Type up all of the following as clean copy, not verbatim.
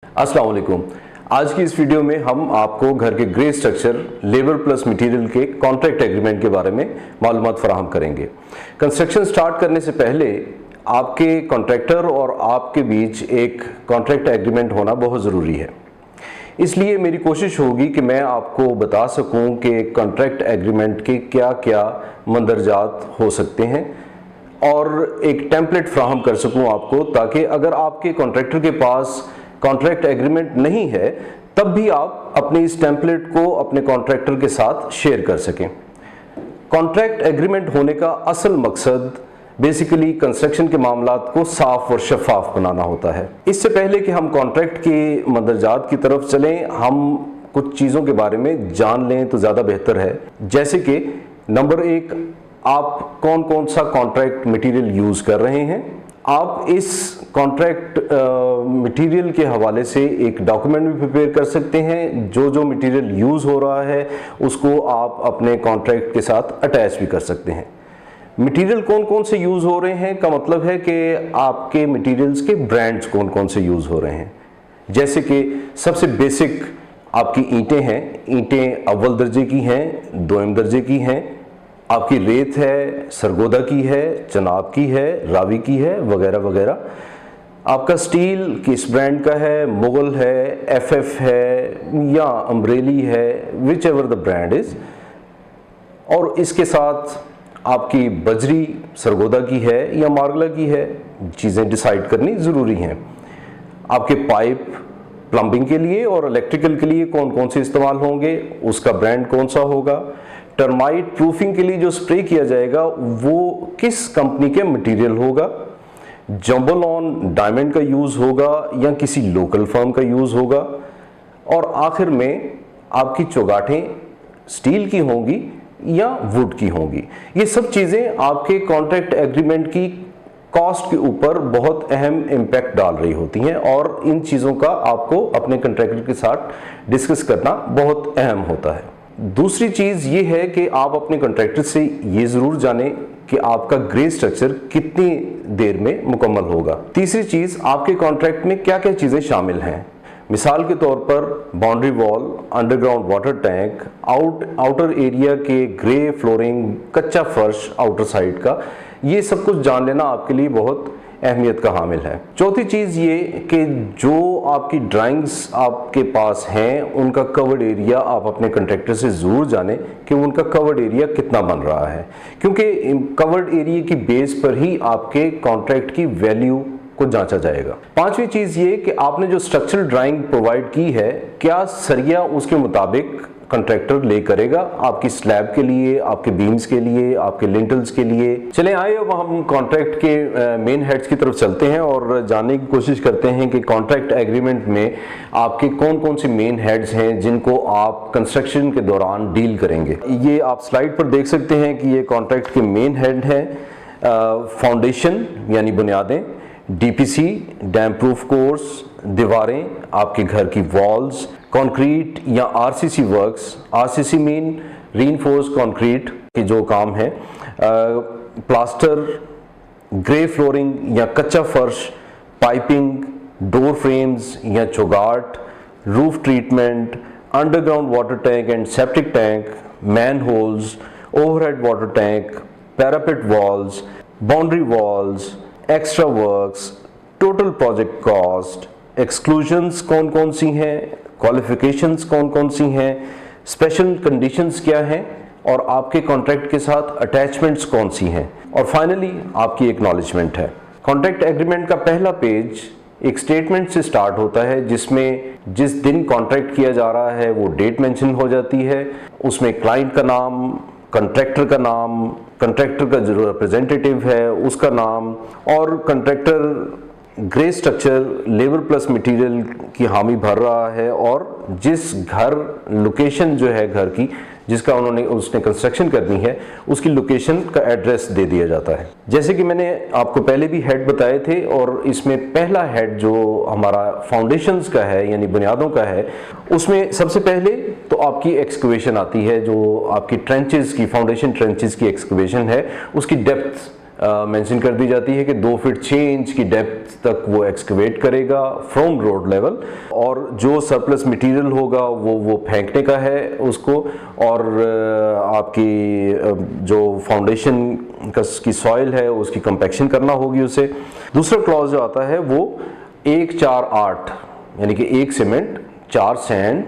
अस्सलाम वालेकुम। आज की इस वीडियो में हम आपको घर के grey structure, labour plus material के कॉन्ट्रैक्ट एग्रीमेंट के बारे में मालूमात फराहम करेंगे। कंस्ट्रक्शन स्टार्ट करने से पहले आपके कॉन्ट्रैक्टर और आपके बीच एक कॉन्ट्रैक्ट एग्रीमेंट होना बहुत ज़रूरी है। इसलिए मेरी कोशिश होगी कि मैं आपको बता सकूं कि कॉन्ट्रैक्ट एग्रीमेंट के क्या क्या मंदरजात हो सकते हैं और एक टेम्पलेट फ्राहम कर सकूं आपको, ताकि अगर आपके कॉन्ट्रैक्टर के पास कॉन्ट्रैक्ट एग्रीमेंट नहीं है तब भी आप अपने इस टेम्पलेट को अपने कॉन्ट्रैक्टर के साथ शेयर कर सकें। कॉन्ट्रैक्ट एग्रीमेंट होने का असल मकसद बेसिकली कंस्ट्रक्शन के मामलात को साफ और शफाफ बनाना होता है। इससे पहले कि हम कॉन्ट्रैक्ट के मंदरजात की तरफ चलें, हम कुछ चीज़ों के बारे में जान लें तो ज़्यादा बेहतर है। जैसे कि नंबर 1, आप कौन कौन सा कॉन्ट्रैक्ट मटेरियल यूज़ कर रहे हैं। आप इस कॉन्ट्रैक्ट मटेरियल के हवाले से एक डॉक्यूमेंट भी प्रिपेयर कर सकते हैं। जो मटेरियल यूज़ हो रहा है उसको आप अपने कॉन्ट्रैक्ट के साथ अटैच भी कर सकते हैं। मटेरियल कौन कौन से यूज़ हो रहे हैं का मतलब है कि आपके मटेरियल्स के ब्रांड्स कौन कौन से यूज़ हो रहे हैं। जैसे कि सबसे बेसिक आपकी ईंटें हैं, ईंटें अव्वल दर्जे की हैं, दोयम दर्जे की हैं। आपकी रेत है, सरगोदा की है, चनाब की है, रावी की है, वगैरह वगैरह। आपका स्टील किस ब्रांड का है, मुगल है, एफएफ है या अम्ब्रेली है, which ever the brand is. और इसके साथ आपकी बजरी सरगोदा की है या मार्गला की है, चीज़ें डिसाइड करनी ज़रूरी हैं। आपके पाइप प्लम्बिंग के लिए और इलेक्ट्रिकल के लिए कौन कौन से इस्तेमाल होंगे, उसका ब्रांड कौन सा होगा। टर्माइट प्रूफिंग के लिए जो स्प्रे किया जाएगा वो किस कंपनी के मटेरियल होगा। जंबोलॉन डायमंड का यूज़ होगा या किसी लोकल फर्म का यूज़ होगा। और आखिर में आपकी चौगाठें स्टील की होंगी या वुड की होंगी। ये सब चीज़ें आपके कॉन्ट्रैक्ट एग्रीमेंट की कॉस्ट के ऊपर बहुत अहम इम्पैक्ट डाल रही होती हैं और इन चीज़ों का आपको अपने कॉन्ट्रैक्टर के साथ डिस्कस करना बहुत अहम होता है। दूसरी चीज़ ये है कि आप अपने कॉन्ट्रैक्टर से ये ज़रूर जानें कि आपका ग्रे स्ट्रक्चर कितनी देर में मुकम्मल होगा। तीसरी चीज़, आपके कॉन्ट्रैक्ट में क्या क्या चीज़ें शामिल हैं। मिसाल के तौर पर boundary wall, underground water tank, outer area के ग्रे फ्लोरिंग, कच्चा फर्श आउटर साइड का, ये सब कुछ जान लेना आपके लिए बहुत अहमियत का हामिल है। चौथी चीज़ ये कि जो आपकी ड्राइंग्स आपके पास हैं उनका कवर्ड एरिया आप अपने कॉन्ट्रैक्टर से ज़रूर जानें कि उनका कवर्ड एरिया कितना बन रहा है, क्योंकि कवर्ड एरिया की बेस पर ही आपके कॉन्ट्रैक्ट की वैल्यू को जांचा जाएगा। पांचवी चीज़ ये कि आपने जो स्ट्रक्चरल ड्राइंग प्रोवाइड की है, क्या सरिया उसके मुताबिक कॉन्ट्रैक्टर ले करेगा आपकी स्लैब के लिए, आपके बीम्स के लिए, आपके लिंटल्स के लिए। चलें आइए अब हम कॉन्ट्रैक्ट के मेन हेड्स की तरफ चलते हैं और जानने की कोशिश करते हैं कि कॉन्ट्रैक्ट एग्रीमेंट में आपके कौन कौन से मेन हेड्स हैं जिनको आप कंस्ट्रक्शन के दौरान डील करेंगे। ये आप स्लाइड पर देख सकते हैं कि ये कॉन्ट्रैक्ट के मेन हेड हैं। फाउंडेशन यानी बुनियादें, डीपीसी डैम प्रूफ कोर्स, दीवारें, आपके घर की वॉल्स, कंक्रीट या RCC works. RCC mean reinforce concrete के जो काम है, प्लास्टर, ग्रे फ्लोरिंग या कच्चा फर्श, पाइपिंग, डोर फ्रेम्स या चौगाट, roof treatment, underground water tank and septic tank, manholes, overhead water tank, parapet walls, boundary walls, extra works, total project cost, exclusions कौन कौन सी हैं, क्वालिफिकेशंस कौन कौन सी हैं, स्पेशल कंडीशंस क्या हैं और आपके कॉन्ट्रैक्ट के साथ अटैचमेंट्स कौन सी हैं, और फाइनली आपकी एक्नॉलेजमेंट है। कॉन्ट्रैक्ट एग्रीमेंट का पहला पेज एक स्टेटमेंट से स्टार्ट होता है जिसमें जिस दिन कॉन्ट्रैक्ट किया जा रहा है वो डेट मेंशन हो जाती है। उसमें क्लाइंट का नाम, कॉन्ट्रैक्टर का नाम, कॉन्ट्रैक्टर का जो रिप्रेजेंटेटिव है उसका नाम, और contractor grey structure labour plus material की हामी भर रहा है और जिस घर लोकेशन जो है घर की जिसका उसने कंस्ट्रक्शन करनी है उसकी लोकेशन का एड्रेस दे दिया जाता है। जैसे कि मैंने आपको पहले भी हेड बताए थे, और इसमें पहला हेड जो हमारा फाउंडेशंस का है यानी बुनियादों का है, उसमें सबसे पहले तो आपकी एक्सकवेशन आती है। जो आपकी ट्रेंचेस की, फाउंडेशन ट्रेंचेस की एक्सकवेशन है, उसकी डेप्थ मेंशन कर दी जाती है कि 2 फीट 6 इंच की डेप्थ तक वो एक्सकवेट करेगा फ्रॉम रोड लेवल, और जो सरप्लस मटेरियल होगा वो फेंकने का है उसको, और आपकी जो फाउंडेशन की सॉइल है उसकी कंपैक्शन करना होगी उसे। दूसरा क्लॉज जो आता है वो 1 4 8 यानी कि 1 सीमेंट, 4 सैंड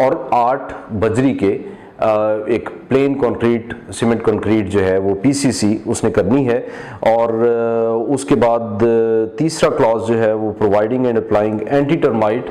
और 8 बजरी के एक प्लेन कंक्रीट, सीमेंट कंक्रीट जो है वो पीसीसी उसने करनी है। और उसके बाद तीसरा क्लॉज जो है वो providing and applying anti termite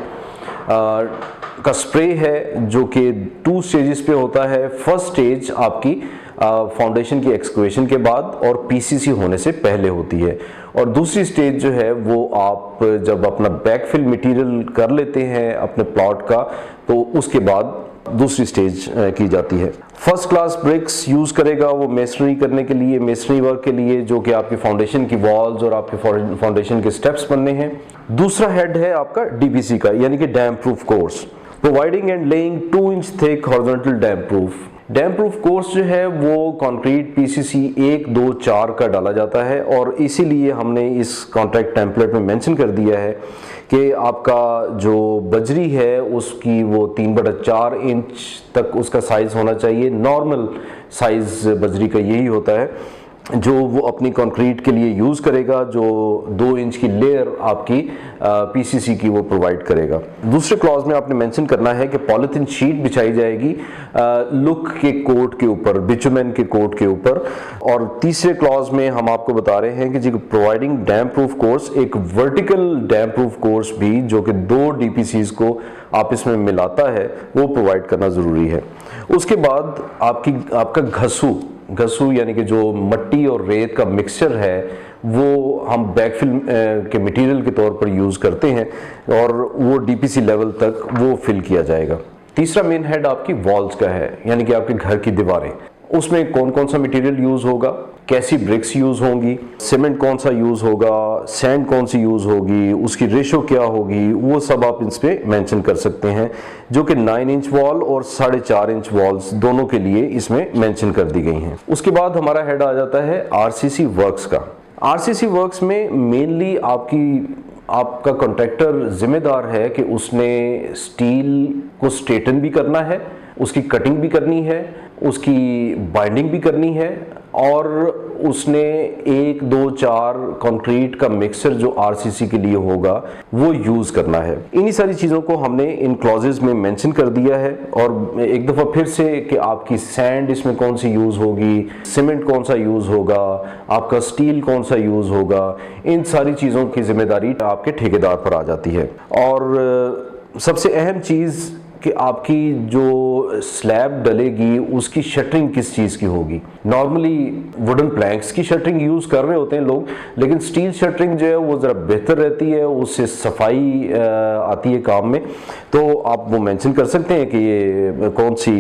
का स्प्रे है, जो कि 2 स्टेजेस पे होता है। फर्स्ट स्टेज आपकी फाउंडेशन की एक्सकवेशन के बाद और पीसीसी होने से पहले होती है, और दूसरी स्टेज जो है वो आप जब अपना बैकफिल मटेरियल कर लेते हैं अपने प्लॉट का, तो उसके बाद दूसरी स्टेज की जाती है। फर्स्ट क्लास ब्रिक्स यूज करेगा वो मेसनरी करने के लिए, मेसनरी वर्क के लिए, जो कि आपकी फाउंडेशन की वॉल्स और आपके फाउंडेशन के स्टेप्स बनने हैं। दूसरा हेड है आपका डीपीसी का, यानी कि dam proof course, providing and laying 2 inch thick horizontal dam proof. Dam proof course जो है वो कंक्रीट पीसीसी 1 2 4 का डाला जाता है, और इसीलिए हमने इस कॉन्ट्रैक्ट टेम्पलेट में मेंशन कर दिया है कि आपका जो बजरी है उसकी वो 3/4 इंच तक उसका साइज होना चाहिए। नॉर्मल साइज बजरी का यही होता है जो वो अपनी कंक्रीट के लिए यूज़ करेगा, जो 2 इंच की लेयर आपकी पीसीसी की वो प्रोवाइड करेगा। दूसरे क्लॉज में आपने मेंशन करना है कि पॉलिथीन शीट बिछाई जाएगी लुक के कोट के ऊपर, बिचुमेन के कोट के ऊपर। और तीसरे क्लॉज में हम आपको बता रहे हैं कि जी प्रोवाइडिंग डैम प्रूफ कोर्स, एक वर्टिकल डैम प्रूफ कोर्स भी जो कि 2 डीपीसीज को आपस में मिलाता है वो प्रोवाइड करना ज़रूरी है। उसके बाद आपका घसू यानी कि जो मट्टी और रेत का मिक्सचर है वो हम बैकफिल के मटेरियल के तौर पर यूज़ करते हैं, और वो डीपीसी लेवल तक वो फिल किया जाएगा। तीसरा मेन हेड आपकी वॉल्स का है, यानी कि आपके घर की दीवारें। उसमें कौन कौन सा मटेरियल यूज़ होगा, कैसी ब्रिक्स यूज़ होंगी, सीमेंट कौन सा यूज़ होगा, सैंड कौन सी यूज़ होगी, उसकी रेशो क्या होगी, वो सब आप इस पे मेंशन कर सकते हैं, जो कि 9 इंच वॉल और 4.5 इंच वॉल्स दोनों के लिए इसमें मेंशन कर दी गई हैं। उसके बाद हमारा हेड आ जाता है आरसीसी वर्क्स का। आरसीसी वर्क्स में मेनली आपका कॉन्ट्रैक्टर जिम्मेदार है कि उसने स्टील को स्ट्रेटन भी करना है, उसकी कटिंग भी करनी है, उसकी बाइंडिंग भी करनी है, और उसने 1 2 4 कंक्रीट का मिक्सचर जो आरसीसी के लिए होगा वो यूज़ करना है। इन्हीं सारी चीज़ों को हमने इन क्लॉजेज में मेंशन कर दिया है। और एक दफ़ा फिर से कि आपकी सैंड इसमें कौन सी यूज़ होगी, सीमेंट कौन सा यूज़ होगा, आपका स्टील कौन सा यूज़ होगा, इन सारी चीज़ों की जिम्मेदारी आपके ठेकेदार पर आ जाती है। और सबसे अहम चीज़ कि आपकी जो स्लैब डलेगी उसकी शटरिंग किस चीज़ की होगी। नॉर्मली वुडन प्लैंक्स की शटरिंग यूज़ कर रहे होते हैं लोग, लेकिन स्टील शटरिंग जो है वो ज़रा बेहतर रहती है, उससे सफाई आती है काम में। तो आप वो मेंशन कर सकते हैं कि ये कौन सी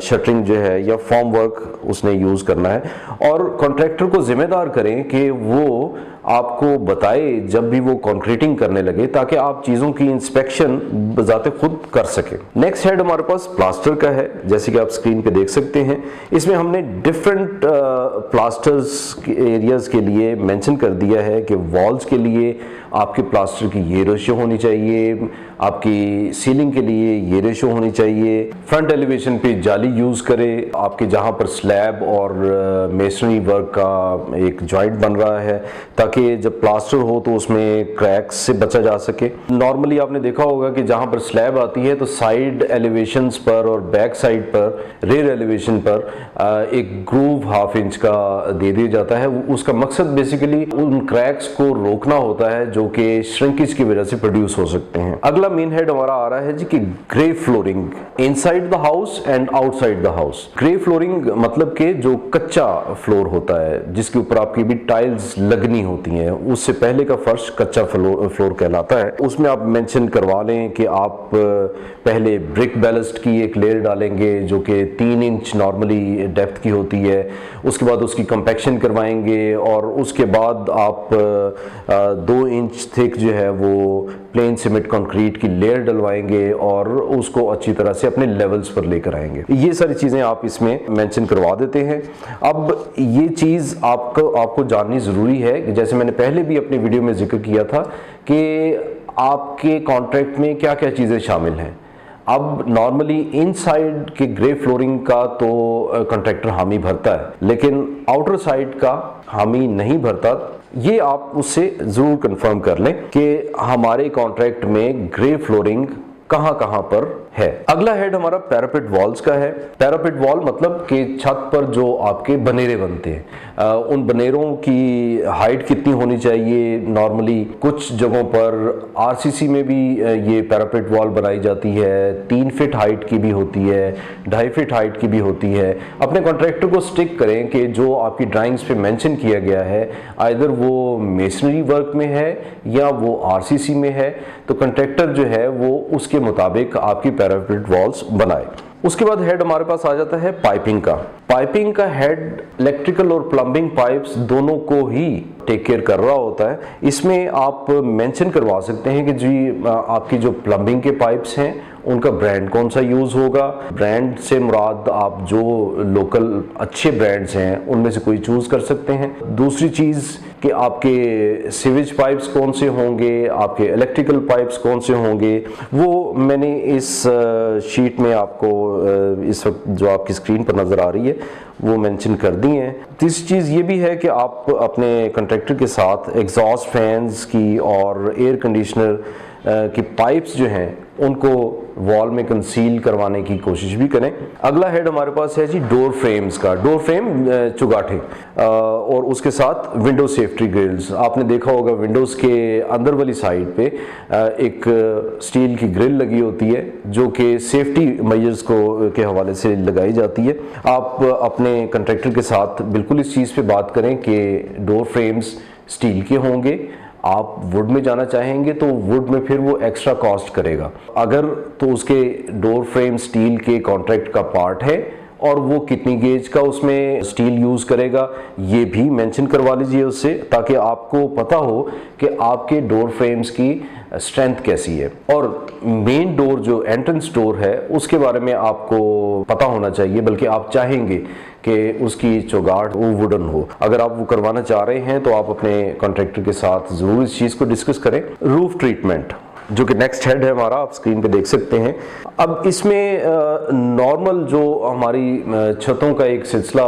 शटरिंग जो है या फॉर्म वर्क उसने यूज़ करना है, और कॉन्ट्रैक्टर को जिम्मेदार करें कि वो आपको बताए जब भी वो कंक्रीटिंग करने लगे, ताकि आप चीज़ों की इंस्पेक्शन बजाते खुद कर सकें। नेक्स्ट हेड हमारे पास प्लास्टर का है, जैसे कि आप स्क्रीन पे देख सकते हैं। इसमें हमने डिफरेंट प्लास्टर्स एरियाज़ के लिए मेंशन कर दिया है कि वॉल्स के लिए आपके प्लास्टर की ये रेशो होनी चाहिए, आपकी सीलिंग के लिए ये रेशो होनी चाहिए, फ्रंट एलिवेशन पे जाली यूज़ करें, आपके जहाँ पर स्लैब और मेसनरी वर्क का एक जॉइंट बन रहा है, ताकि जब प्लास्टर हो तो उसमें क्रैक्स से बचा जा सके। नॉर्मली आपने देखा होगा कि जहाँ पर स्लैब आती है तो साइड एलिवेशंस पर और बैक साइड पर, रेयर एलिवेशन पर एक ग्रूव 1/2 इंच का दे दिया जाता है। उसका मकसद बेसिकली उन क्रैक्स को रोकना होता है जो कि श्रिंकेज की वजह से प्रोड्यूस हो सकते हैं। अगला मेन हेड हमारा आ रहा है जी कि grey flooring inside the house and outside the house. Grey flooring मतलब कि जो कच्चा फ्लोर होता है जिसके ऊपर आपकी भी टाइल्स लगनी होती होती हैं, उससे पहले का फर्श कच्चा फ्लोर कहलाता है। उसमें आप मेंशन करवा लें कि आप पहले ब्रिक बैलेस्ट की एक लेयर डालेंगे जो कि 3 इंच नॉर्मली डेप्थ की होती है, उसके बाद उसकी कंपैक्शन करवाएंगे और उसके बाद आप 2 इंच थिक जो है वो प्लेन सीमेंट कंक्रीट की लेयर डलवाएंगे और उसको अच्छी तरह से अपने लेवल्स पर लेकर आएंगे। ये सारी चीज़ें आप इसमें मेंशन करवा देते हैं। अब ये चीज़ आपको जाननी ज़रूरी है कि जैसे मैंने पहले भी अपनी वीडियो में जिक्र किया था कि आपके कॉन्ट्रैक्ट में क्या क्या चीज़ें शामिल हैं। अब नॉर्मली इनसाइड के ग्रे फ्लोरिंग का तो कॉन्ट्रैक्टर हामी भरता है, लेकिन आउटर साइड का हामी नहीं भरता। ये आप उससे ज़रूर कंफर्म कर लें कि हमारे कॉन्ट्रैक्ट में ग्रे फ्लोरिंग कहां कहां पर है। अगला हेड हमारा पैरापेट वॉल्स का है। पैरापेट वॉल मतलब कि छत पर जो आपके बनेरे बनते हैं, उन बनेरों की हाइट कितनी होनी चाहिए। नॉर्मली कुछ जगहों पर आरसीसी में भी ये पैरापेट वॉल बनाई जाती है, 3 फीट हाइट की भी होती है, 2.5 फीट हाइट की भी होती है। अपने कॉन्ट्रैक्टर को स्टिक करें कि जो आपकी ड्राइंग्स पे मेंशन किया गया है आइदर वो मेसनरी वर्क में है या वो आरसीसी में है, तो कॉन्ट्रैक्टर जो है वो उसके मुताबिक आपकी पैरापेट वॉल्स बनाए। उसके बाद हेड हमारे पास आ जाता है पाइपिंग का। पाइपिंग का हेड इलेक्ट्रिकल और प्लम्बिंग पाइप्स दोनों को ही टेक केयर कर रहा होता है। इसमें आप मेंशन करवा सकते हैं कि जी आपकी जो प्लम्बिंग के पाइप्स हैं उनका ब्रांड कौन सा यूज़ होगा। ब्रांड से मुराद आप जो लोकल अच्छे ब्रांड्स हैं उनमें से कोई चूज़ कर सकते हैं। दूसरी चीज़ कि आपके सीवेज पाइप्स कौन से होंगे, आपके इलेक्ट्रिकल पाइप्स कौन से होंगे, वो मैंने इस शीट में आपको इस वक्त जो आपकी स्क्रीन पर नज़र आ रही है वो मेंशन कर दी हैं। तीसरी चीज़ ये भी है कि आप अपने कॉन्ट्रैक्टर के साथ एग्जॉस्ट फैंस की और एयर कंडीशनर की पाइप्स जो हैं उनको वॉल में कंसील करवाने की कोशिश भी करें। अगला हेड हमारे पास है जी डोर फ्रेम्स का। डोर फ्रेम चुगाठे और उसके साथ विंडो सेफ्टी ग्रिल्स। आपने देखा होगा विंडोज़ के अंदर वाली साइड पे एक स्टील की ग्रिल लगी होती है जो कि सेफ्टी मेजर्स के हवाले से लगाई जाती है। आप अपने कॉन्ट्रैक्टर के साथ बिल्कुल इस चीज़ पे बात करें कि डोर फ्रेम्स स्टील के होंगे। आप वुड में जाना चाहेंगे तो वुड में फिर वो एक्स्ट्रा कॉस्ट करेगा। अगर तो उसके डोर फ्रेम स्टील के कॉन्ट्रैक्ट का पार्ट है और वो कितनी गेज का उसमें स्टील यूज़ करेगा ये भी मेंशन करवा लीजिए उससे, ताकि आपको पता हो कि आपके डोर फ्रेम्स की स्ट्रेंथ कैसी है। और मेन डोर जो एंट्रेंस डोर है उसके बारे में आपको पता होना चाहिए, बल्कि आप चाहेंगे कि उसकी चौगाट वो वुडन हो। अगर आप वो करवाना चाह रहे हैं तो आप अपने कॉन्ट्रैक्टर के साथ ज़रूर इस चीज़ को डिस्कस करें। रूफ ट्रीटमेंट जो कि नेक्स्ट हेड है हमारा, आप स्क्रीन पे देख सकते हैं। अब इसमें नॉर्मल जो हमारी छतों का एक सिलसिला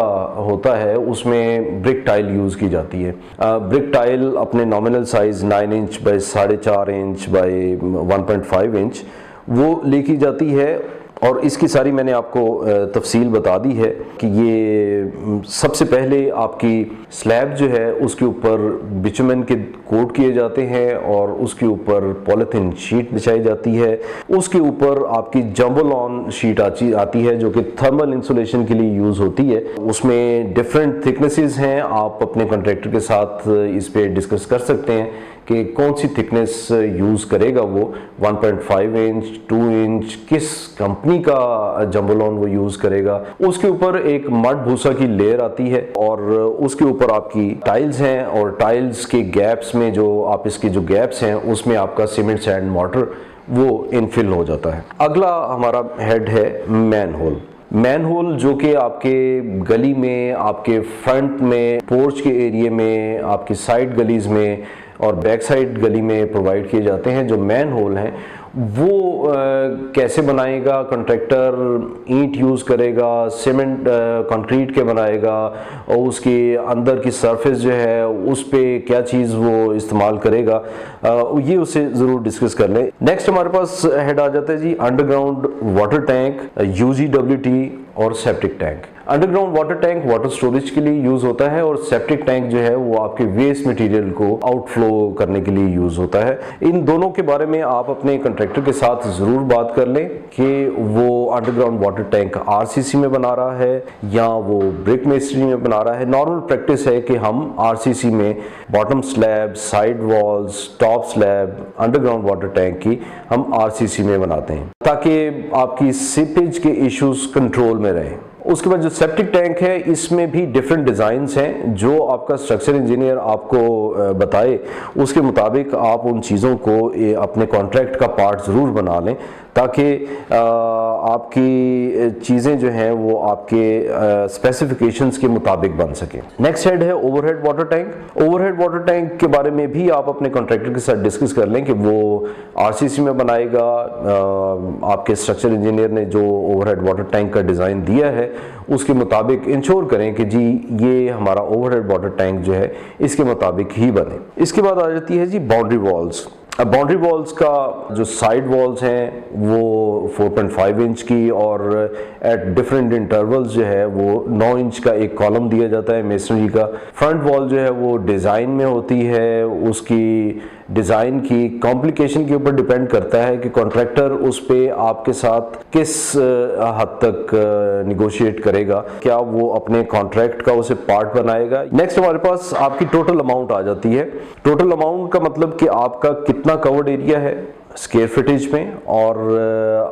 होता है उसमें ब्रिक टाइल यूज़ की जाती है। ब्रिक टाइल अपने nominal size 9 inch by 4.5 inch by 1.5 inch वो लेकी जाती है और इसकी सारी मैंने आपको तफसील बता दी है कि ये सबसे पहले आपकी स्लैब जो है उसके ऊपर बिचुमेन के कोट किए जाते हैं और उसके ऊपर पॉलीथीन शीट बिछाई जाती है। उसके ऊपर आपकी जम्बो-लॉन शीट आती है जो कि थर्मल इंसुलेशन के लिए यूज़ होती है। उसमें डिफरेंट थिकनेसेस हैं, आप अपने कॉन्ट्रैक्टर के साथ इस पे डिस्कस कर सकते हैं कि कौन सी थिकनेस यूज़ करेगा वो 1.5 इंच 2 इंच किस कंपनी का जम्बो-लॉन वो यूज़ करेगा। उसके ऊपर एक मड भूसा की लेयर आती है और उसके ऊपर आपकी टाइल्स हैं और टाइल्स के गैप्स में जो आप इसके जो गैप्स हैं उसमें आपका सीमेंट सैंड मॉर्टर वो इनफिल हो जाता है। अगला हमारा हेड है मैन होल। मैन होल जो कि आपके गली में, आपके फ्रंट में, पोर्च के एरिया में, आपकी साइड गलीज में और बैक साइड गली में प्रोवाइड किए जाते हैं। जो मैन होल हैं वो कैसे बनाएगा कॉन्ट्रैक्टर, ईंट यूज़ करेगा, सीमेंट कंक्रीट के बनाएगा और उसके अंदर की सरफेस जो है उस पे क्या चीज़ वो इस्तेमाल करेगा, ये उससे ज़रूर डिस्कस कर लें। नेक्स्ट हमारे पास हेड आ जाता है जी अंडरग्राउंड वाटर टैंक, UGWT और septic tank. Underground water tank water storage के लिए यूज होता है और सेप्टिक टैंक जो है वो आपके वेस्ट मटेरियल को आउटफ्लो करने के लिए यूज होता है। इन दोनों के बारे में आप अपने कॉन्ट्रैक्टर के साथ जरूर बात कर लें कि वो अंडरग्राउंड वाटर टैंक आरसीसी में बना रहा है या वो ब्रिक मेसनरी में बना रहा है। नॉर्मल प्रैक्टिस है कि हम आरसीसी में bottom slab, side walls, top slab, underground water tank की हम आरसीसी में बनाते हैं ताकि आपकी सीपेज के इश्यूज कंट्रोल में रहें। उसके बाद जो सेप्टिक टैंक है इसमें भी डिफरेंट डिज़ाइंस हैं, जो आपका स्ट्रक्चर इंजीनियर आपको बताए उसके मुताबिक आप उन चीज़ों को अपने कॉन्ट्रैक्ट का पार्ट ज़रूर बना लें ताकि आपकी चीज़ें जो हैं वो आपके स्पेसिफिकेशंस के मुताबिक बन सके। नेक्स्ट हेड है overhead water tank. Overhead water tank के बारे में भी आप अपने कॉन्ट्रैक्टर के साथ डिस्कस कर लें कि वो आरसीसी में बनाएगा। आपके स्ट्रक्चर इंजीनियर ने जो ओवरहेड वाटर टैंक का डिज़ाइन दिया है उसके मुताबिक इंश्योर करें कि जी ये हमारा ओवरहेड वाटर टैंक जो है इसके मुताबिक ही बने। इसके बाद आ जाती है जी बाउंड्री वॉल्स। अब बाउंड्री वॉल्स का जो साइड वॉल्स हैं वो 4.5 इंच की और एट डिफरेंट इंटरवल्स जो है वो 9 इंच का एक कॉलम दिया जाता है मेसनरी का। फ्रंट वॉल जो है वो डिज़ाइन में होती है, उसकी डिज़ाइन की कॉम्प्लिकेशन के ऊपर डिपेंड करता है कि कॉन्ट्रैक्टर उस पे आपके साथ किस हद तक निगोशिएट करेगा, क्या वो अपने कॉन्ट्रैक्ट का उसे पार्ट बनाएगा। नेक्स्ट हमारे पास आपकी टोटल अमाउंट आ जाती है। टोटल अमाउंट का मतलब कि आपका कितना कवर्ड एरिया है स्क्वायर फीटेज में और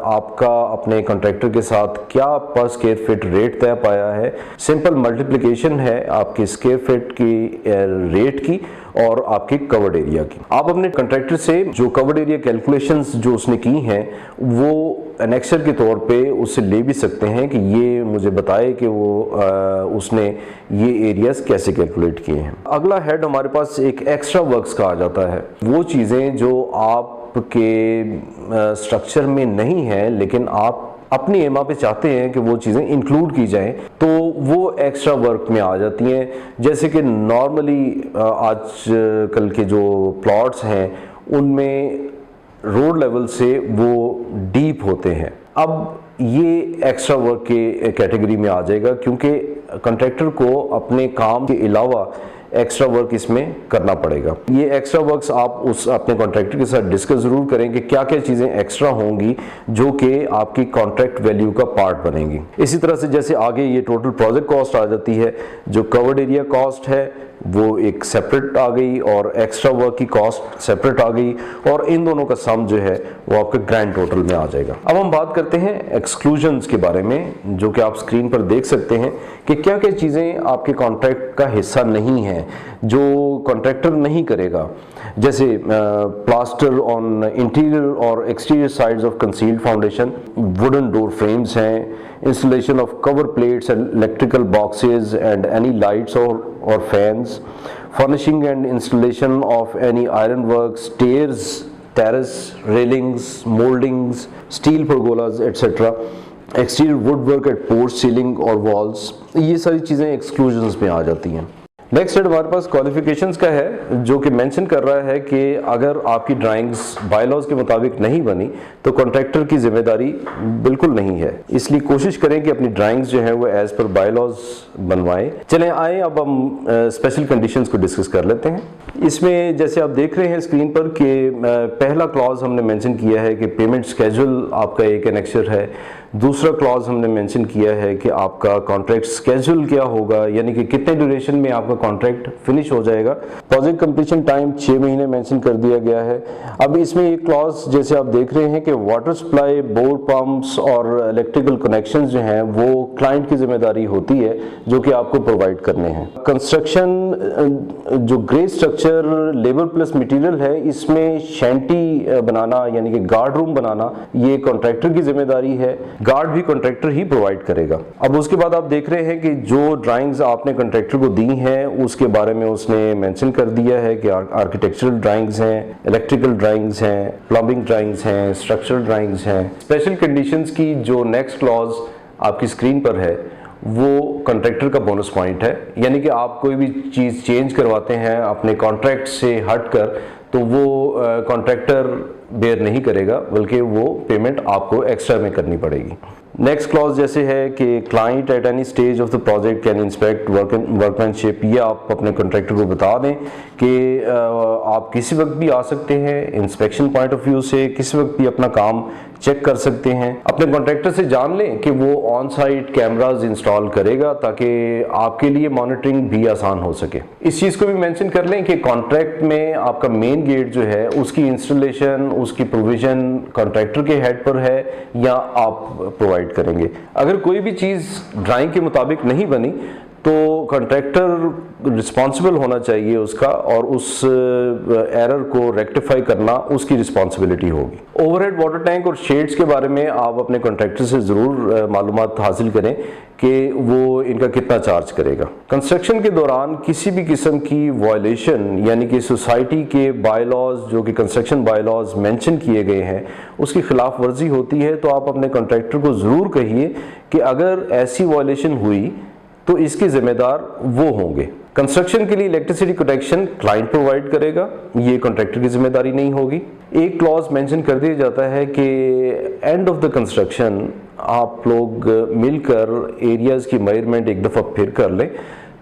आपका अपने कॉन्ट्रैक्टर के साथ क्या पर स्क्वायर फीट रेट तय पाया है। सिंपल मल्टीप्लिकेशन है आपकी स्क्वायर फीट की रेट की और आपके कवर्ड एरिया की। आप अपने कॉन्ट्रैक्टर से जो कवर्ड एरिया कैलकुलेशंस जो उसने की हैं वो एनेक्सर के तौर पे उससे ले भी सकते हैं कि ये मुझे बताए कि वो उसने ये एरियाज कैसे कैलकुलेट किए हैं। अगला हेड हमारे पास एक एक्स्ट्रा वर्क्स का आ जाता है। वो चीज़ें जो आपके स्ट्रक्चर में नहीं है लेकिन आप अपनी एमा पे चाहते हैं कि वो चीज़ें इंक्लूड की जाएं तो वो एक्स्ट्रा वर्क में आ जाती हैं। जैसे कि नॉर्मली आज कल के जो प्लॉट्स हैं उनमें रोड लेवल से वो डीप होते हैं। अब ये एक्स्ट्रा वर्क के कैटेगरी में आ जाएगा क्योंकि कॉन्ट्रैक्टर को अपने काम के अलावा एक्स्ट्रा वर्क इसमें करना पड़ेगा। ये एक्स्ट्रा वर्क्स आप उस अपने कॉन्ट्रैक्टर के साथ डिस्कस जरूर करें कि क्या क्या चीज़ें एक्स्ट्रा होंगी जो कि आपकी कॉन्ट्रैक्ट वैल्यू का पार्ट बनेंगी। इसी तरह से जैसे आगे ये टोटल प्रोजेक्ट कॉस्ट आ जाती है, जो कवर्ड एरिया कॉस्ट है वो एक सेपरेट आ गई और एक्स्ट्रा वर्क की कॉस्ट सेपरेट आ गई और इन दोनों का सम जो है वो आपके ग्रैंड टोटल में आ जाएगा। अब हम बात करते हैं एक्सक्लूजन्स के बारे में, जो कि आप स्क्रीन पर देख सकते हैं कि क्या क्या चीज़ें आपके कॉन्ट्रैक्ट का हिस्सा नहीं है जो कॉन्ट्रैक्टर नहीं करेगा। जैसे प्लास्टर ऑन इंटीरियर और exterior sides of concealed foundation, wooden door frames हैं, installation of cover plates and electrical boxes and any lights or fans, furnishing and installation of any ironwork, stairs, terrace, railings, moldings, steel pergolas, etc. exterior woodwork at porch, ceiling और walls, ये सारी चीज़ें exclusions में आ जाती हैं। Next head हमारे पास qualifications का है जो कि मेंशन कर रहा है कि अगर आपकी ड्राइंग्स बायलॉज के मुताबिक नहीं बनी तो कॉन्ट्रैक्टर की जिम्मेदारी बिल्कुल नहीं है। इसलिए कोशिश करें कि अपनी ड्राइंग्स जो है वो एज पर बायलॉज बनवाएं। चलें आए अब हम स्पेशल कंडीशंस को डिस्कस कर लेते हैं। इसमें जैसे आप देख रहे हैं स्क्रीन पर कि पहला क्लॉज हमने मेंशन किया है कि पेमेंट स्केड्यूल आपका एक एनेक्सर है। दूसरा क्लॉज हमने मेंशन किया है कि आपका कॉन्ट्रैक्ट स्केड्यूल क्या होगा, यानी कि कितने ड्यूरेशन में आपका कॉन्ट्रैक्ट फिनिश हो जाएगा। प्रोजेक्ट कंप्लीशन टाइम 6 महीने मेंशन कर दिया गया है। अब इसमें एक क्लॉज जैसे आप देख रहे हैं कि वाटर सप्लाई, बोर पंप्स और इलेक्ट्रिकल कनेक्शंस जो हैं वो क्लाइंट की जिम्मेदारी होती है जो कि आपको प्रोवाइड करने हैं। कंस्ट्रक्शन जो grey structure labour plus material है, इसमें शैंटी बनाना यानी कि गार्ड रूम बनाना ये कॉन्ट्रैक्टर की जिम्मेदारी है। गार्ड भी कॉन्ट्रैक्टर ही प्रोवाइड करेगा। अब उसके बाद आप देख रहे हैं कि जो ड्राइंग्स आपने कॉन्ट्रैक्टर को दी हैं उसके बारे में उसने मेंशन कर दिया है कि आर्किटेक्चरल ड्राइंग्स हैं, इलेक्ट्रिकल ड्राइंग्स हैं, प्लम्बिंग ड्राइंग्स हैं, स्ट्रक्चरल ड्राइंग्स हैं। स्पेशल कंडीशंस की जो नेक्स्ट क्लॉज आपकी स्क्रीन पर है वो कॉन्ट्रैक्टर का बोनस पॉइंट है, यानी कि आप कोई भी चीज़ चेंज करवाते हैं अपने कॉन्ट्रैक्ट से हटकर तो वो कॉन्ट्रैक्टर बेयर नहीं करेगा बल्कि वो पेमेंट आपको एक्स्ट्रा में करनी पड़ेगी। नेक्स्ट क्लॉज जैसे है कि client at any stage of the project can inspect workmanship. ये आप अपने कॉन्ट्रैक्टर को बता दें कि आप किसी वक्त भी आ सकते हैं, इंस्पेक्शन पॉइंट ऑफ व्यू से किसी वक्त भी अपना काम चेक कर सकते हैं। अपने कॉन्ट्रैक्टर से जान लें कि वो ऑन साइट कैमराज इंस्टॉल करेगा ताकि आपके लिए मॉनिटरिंग भी आसान हो सके। इस चीज़ को भी मेंशन कर लें कि कॉन्ट्रैक्ट में आपका मेन गेट जो है उसकी इंस्टॉलेशन, उसकी प्रोविजन कॉन्ट्रैक्टर के हेड पर है या आप प्रोवाइड करेंगे। अगर कोई भी चीज़ ड्राइंग के मुताबिक नहीं बनी तो कॉन्ट्रैक्टर रिस्पॉन्सिबल होना चाहिए उसका, और उस एरर को रेक्टिफाई करना उसकी रिस्पॉन्सिबिलिटी होगी। ओवरहेड वाटर टैंक और शेड्स के बारे में आप अपने कॉन्ट्रैक्टर से ज़रूर मालूमात हासिल करें कि वो इनका कितना चार्ज करेगा। कंस्ट्रक्शन के दौरान किसी भी किस्म की वायलेशन यानी कि सोसाइटी के बायलॉज, जो कि कंस्ट्रक्शन बायलॉज मेंशन किए गए हैं, उसकी खिलाफ वर्जी होती है तो आप अपने कॉन्ट्रैक्टर को ज़रूर कहिए कि अगर ऐसी वायलेशन हुई तो इसके जिम्मेदार वो होंगे। कंस्ट्रक्शन के लिए इलेक्ट्रिसिटी कनेक्शन क्लाइंट प्रोवाइड करेगा, ये कॉन्ट्रैक्टर की जिम्मेदारी नहीं होगी। एक क्लॉज मेंशन कर दिया जाता है कि एंड ऑफ द कंस्ट्रक्शन आप लोग मिलकर एरियाज की मेजरमेंट एक दफ़ा फिर कर लें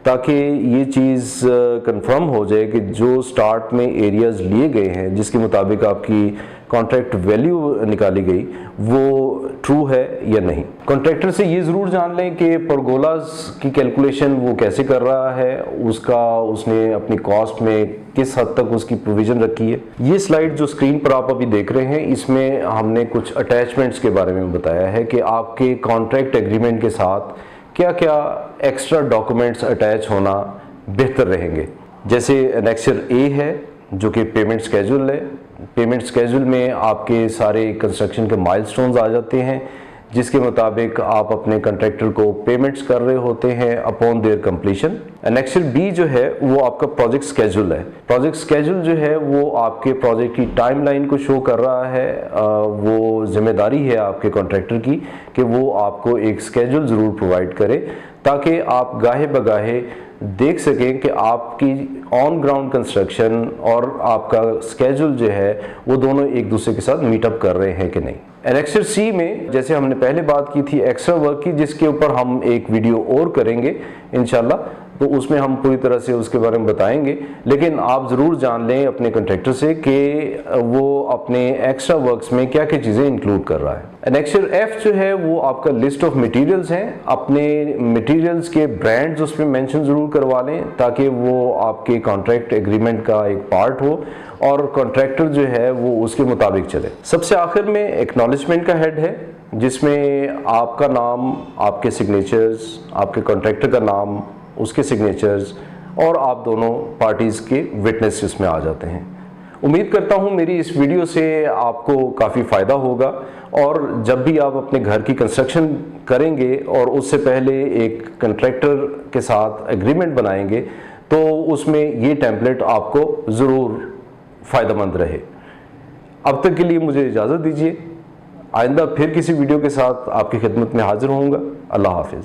ताकि ये चीज़ कंफर्म हो जाए कि जो स्टार्ट में एरियाज लिए गए हैं जिसके मुताबिक आपकी कॉन्ट्रैक्ट वैल्यू निकाली गई वो ट्रू है या नहीं। कॉन्ट्रैक्टर से ये ज़रूर जान लें कि परगोलाज की कैलकुलेशन वो कैसे कर रहा है, उसने अपनी कॉस्ट में किस हद तक उसकी प्रोविज़न रखी है। ये स्लाइड जो स्क्रीन पर आप अभी देख रहे हैं, इसमें हमने कुछ अटैचमेंट्स के बारे में बताया है कि आपके कॉन्ट्रैक्ट एग्रीमेंट के साथ क्या क्या एक्स्ट्रा डॉक्यूमेंट्स अटैच होना बेहतर रहेंगे। जैसे एनेक्सर ए है जो कि पेमेंट स्केड्यूल है। पेमेंट स्केड्यूल में आपके सारे कंस्ट्रक्शन के माइलस्टोन्स आ जाते हैं जिसके मुताबिक आप अपने कॉन्ट्रैक्टर को पेमेंट्स कर रहे होते हैं upon their completion. Annexure B जो है वो आपका प्रोजेक्ट स्केड्यूल है। प्रोजेक्ट स्केड्यूल जो है वो आपके प्रोजेक्ट की टाइमलाइन को शो कर रहा है। वो जिम्मेदारी है आपके कॉन्ट्रैक्टर की कि वो आपको एक स्केड्यूल ज़रूर प्रोवाइड करे ताकि आप गाहे बगाहे देख सकें कि आपकी ऑन ग्राउंड कंस्ट्रक्शन और आपका स्केड्यूल जो है वो दोनों एक दूसरे के साथ मीटअप कर रहे हैं कि नहीं। एनेक्सर सी में जैसे हमने पहले बात की थी एक्स्ट्रा वर्क की, जिसके ऊपर हम एक वीडियो और करेंगे इंशाल्लाह, तो उसमें हम पूरी तरह से उसके बारे में बताएंगे। लेकिन आप ज़रूर जान लें अपने कॉन्ट्रैक्टर से कि वो अपने एक्स्ट्रा वर्क्स में क्या क्या चीज़ें इंक्लूड कर रहा है। एनेक्सर एफ जो है वो आपका लिस्ट ऑफ मटेरियल्स हैं। अपने मटेरियल्स के ब्रांड्स उसमें मेंशन ज़रूर करवा लें ताकि वो आपके कॉन्ट्रैक्ट एग्रीमेंट का एक पार्ट हो और कॉन्ट्रैक्टर जो है वो उसके मुताबिक चले। सबसे आखिर में एक्नॉलेजमेंट का हेड है जिसमें आपका नाम, आपके सिग्नेचर्स, आपके कॉन्ट्रैक्टर का नाम, उसके सिग्नेचर्स और आप दोनों पार्टीज़ के विटनेस इसमें आ जाते हैं। उम्मीद करता हूँ मेरी इस वीडियो से आपको काफ़ी फ़ायदा होगा और जब भी आप अपने घर की कंस्ट्रक्शन करेंगे और उससे पहले एक कॉन्ट्रैक्टर के साथ एग्रीमेंट बनाएंगे तो उसमें ये टेम्पलेट आपको ज़रूर फ़ायदेमंद रहे। अब तक के लिए मुझे इजाज़त दीजिए। आइंदा फिर किसी वीडियो के साथ आपकी खिदमत में हाजिर होऊंगा। अल्लाह हाफिज़।